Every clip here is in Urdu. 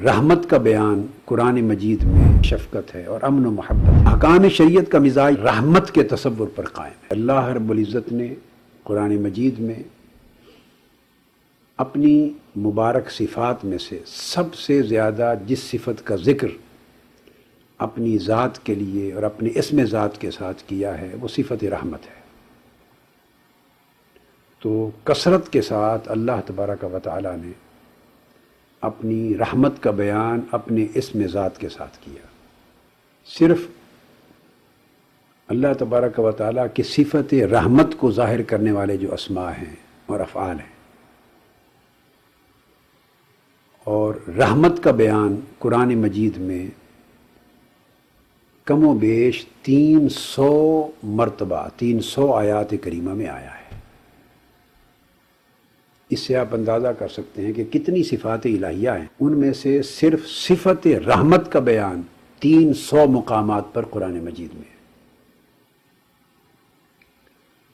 رحمت کا بیان قرآن مجید میں شفقت ہے اور امن و محبت۔ احکام شریعت کا مزاج رحمت کے تصور پر قائم ہے۔ اللہ رب العزت نے قرآن مجید میں اپنی مبارک صفات میں سے سب سے زیادہ جس صفت کا ذکر اپنی ذات کے لیے اور اپنے اسم ذات کے ساتھ کیا ہے وہ صفت رحمت ہے۔ تو کثرت کے ساتھ اللہ تبارک و تعالی نے اپنی رحمت کا بیان اپنے اسم ذات کے ساتھ کیا۔ صرف اللہ تبارک و تعالی کی صفت رحمت کو ظاہر کرنے والے جو اسماء ہیں اور افعال ہیں، اور رحمت کا بیان قرآن مجید میں کم و بیش 300 مرتبہ 300 آیات کریمہ میں آیا ہے۔ اس سے آپ اندازہ کر سکتے ہیں کہ کتنی صفات الہیہ ہیں، ان میں سے صرف صفت رحمت کا بیان 300 مقامات پر قرآن مجید میں ہے۔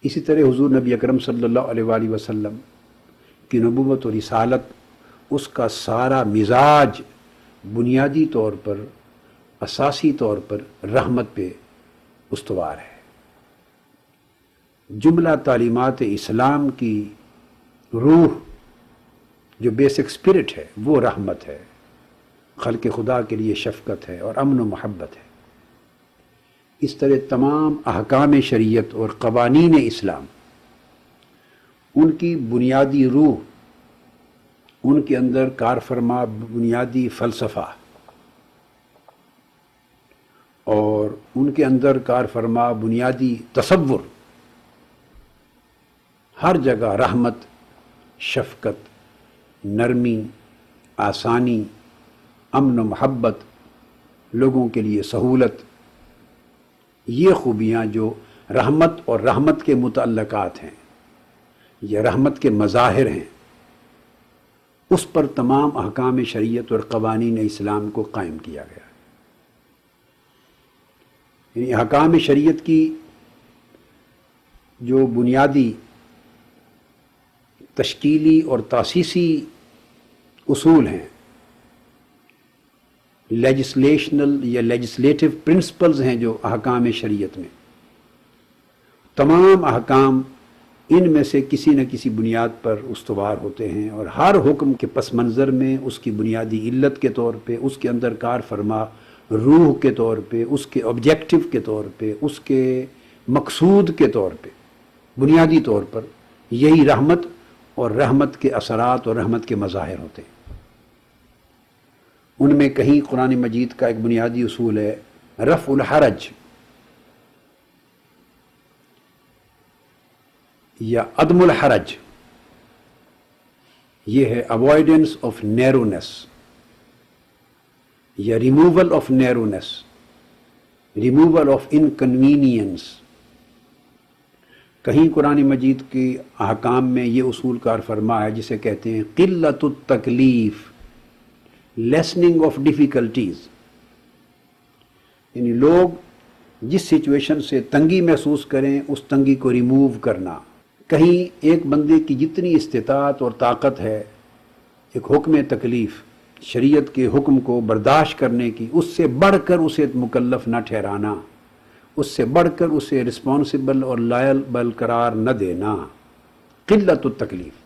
اسی طرح حضور نبی اکرم صلی اللہ علیہ وآلہ وسلم کی نبوت و رسالت، اس کا سارا مزاج بنیادی طور پر اساسی طور پر رحمت پہ استوار ہے۔ جملہ تعلیمات اسلام کی روح جو بیسک اسپرٹ ہے وہ رحمت ہے، خلق خدا کے لیے شفقت ہے اور امن و محبت ہے۔ اس طرح تمام احکام شریعت اور قوانین اسلام، ان کی بنیادی روح، ان کے اندر کار فرما بنیادی فلسفہ اور ان کے اندر کار فرما بنیادی تصور، ہر جگہ رحمت، شفقت، نرمی، آسانی، امن و محبت، لوگوں کے لیے سہولت، یہ خوبیاں جو رحمت اور رحمت کے متعلقات ہیں یا رحمت کے مظاہر ہیں، اس پر تمام احکام شریعت اور قوانین اسلام کو قائم کیا گیا۔ یعنی احکام شریعت کی جو بنیادی تشکیلی اور تاسیسی اصول ہیں، لیجسلیشنل یا لیجسلیٹو پرنسپلز ہیں جو احکام شریعت میں، تمام احکام ان میں سے کسی نہ کسی بنیاد پر استوار ہوتے ہیں، اور ہر حکم کے پس منظر میں اس کی بنیادی علت کے طور پہ، اس کے اندر کار فرما روح کے طور پہ، اس کے آبجیکٹو کے طور پہ، اس کے مقصود کے طور پہ، بنیادی طور پر یہی رحمت اور رحمت کے اثرات اور رحمت کے مظاہر ہوتے ہیں۔ ان میں کہیں قرآن مجید کا ایک بنیادی اصول ہے رفع الحرج یا عدم الحرج، یہ ہے اوائڈنس آف نیرونیس یا removal of nervousness, removal of inconvenience. کہیں قرآن مجید کے احکام میں یہ اصول کار فرما ہے جسے کہتے ہیں قلت التکلیف، لیسننگ آف ڈیفیکلٹیز، یعنی لوگ جس سچویشن سے تنگی محسوس کریں اس تنگی کو ریموو کرنا۔ کہیں ایک بندے کی جتنی استطاعت اور طاقت ہے ایک حکم تکلیف، شریعت کے حکم کو برداشت کرنے کی، اس سے بڑھ کر اسے مکلف نہ ٹھہرانا، اس سے بڑھ کر اسے رسپانسبل اور لائبل قرار نہ دینا، قلت التکلیف۔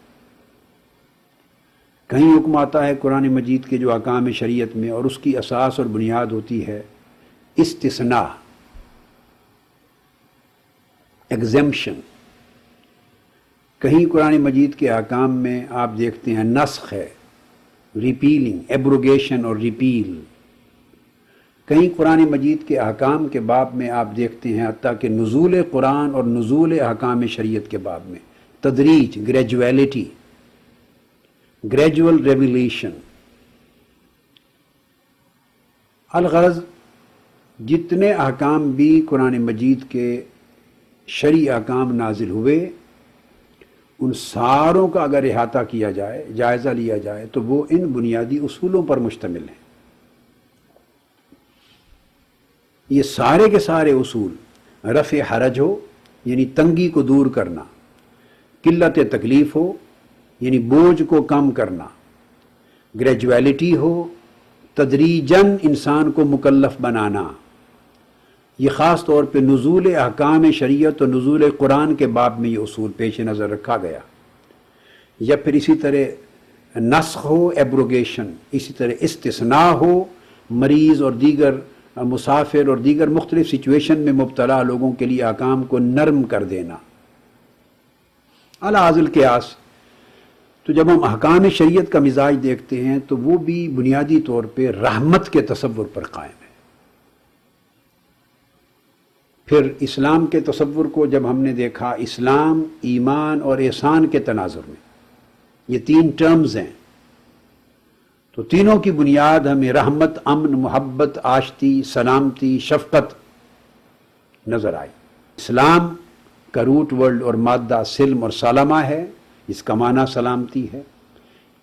کہیں حکم آتا ہے قرآن مجید کے جو احکام شریعت میں، اور اس کی اساس اور بنیاد ہوتی ہے استثناء، ایگزمپشن۔ کہیں قرآن مجید کے احکام میں آپ دیکھتے ہیں نسخ ہے، ریپیلنگ، ایبروگیشن اور ریپیل۔ کہیں قرآن مجید کے احکام کے باب میں آپ دیکھتے ہیں حتیٰ کہ نزول قرآن اور نزول احکام شریعت کے باب میں تدریج، گریجویلٹی، گریجول ریویلیشن۔ الغرض جتنے احکام بھی قرآن مجید کے شرعی احکام نازل ہوئے، ان ساروں کا اگر احاطہ کیا جائے، جائزہ لیا جائے، تو وہ ان بنیادی اصولوں پر مشتمل ہیں۔ یہ سارے کے سارے اصول، رفع حرج ہو یعنی تنگی کو دور کرنا، قلت تکلیف ہو یعنی بوجھ کو کم کرنا، گریجویلٹی ہو تدریجاً انسان کو مکلف بنانا، یہ خاص طور پہ نزول احکام شریعت اور نزول قرآن کے باب میں یہ اصول پیش نظر رکھا گیا، یا پھر اسی طرح نسخ ہو، ایبروگیشن، اسی طرح استثناء ہو، مریض اور دیگر مسافر اور دیگر مختلف سچویشن میں مبتلا لوگوں کے لیے احکام کو نرم کر دینا علی حاصل قیاس۔ تو جب ہم احکام شریعت کا مزاج دیکھتے ہیں تو وہ بھی بنیادی طور پہ رحمت کے تصور پر قائم ہے۔ پھر اسلام کے تصور کو جب ہم نے دیکھا، اسلام، ایمان اور احسان کے تناظر میں یہ تین ٹرمز ہیں، تو تینوں کی بنیاد ہمیں رحمت، امن، محبت، آشتی، سلامتی، شفقت نظر آئی۔ اسلام کا روٹ ورڈ اور مادہ سلم اور سالمہ ہے، اس کا معنی سلامتی ہے۔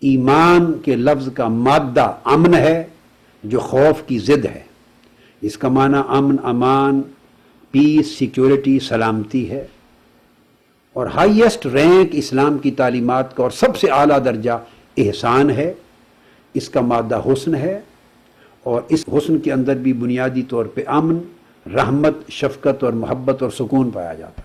ایمان کے لفظ کا مادہ امن ہے، جو خوف کی ضد ہے، اس کا معنی امن، امان، پیس، سیکیورٹی، سلامتی ہے۔ اور ہائیسٹ رینک اسلام کی تعلیمات کا اور سب سے اعلیٰ درجہ احسان ہے، اس کا مادہ حسن ہے، اور اس حسن کے اندر بھی بنیادی طور پہ امن، رحمت، شفقت اور محبت اور سکون پایا جاتا ہے۔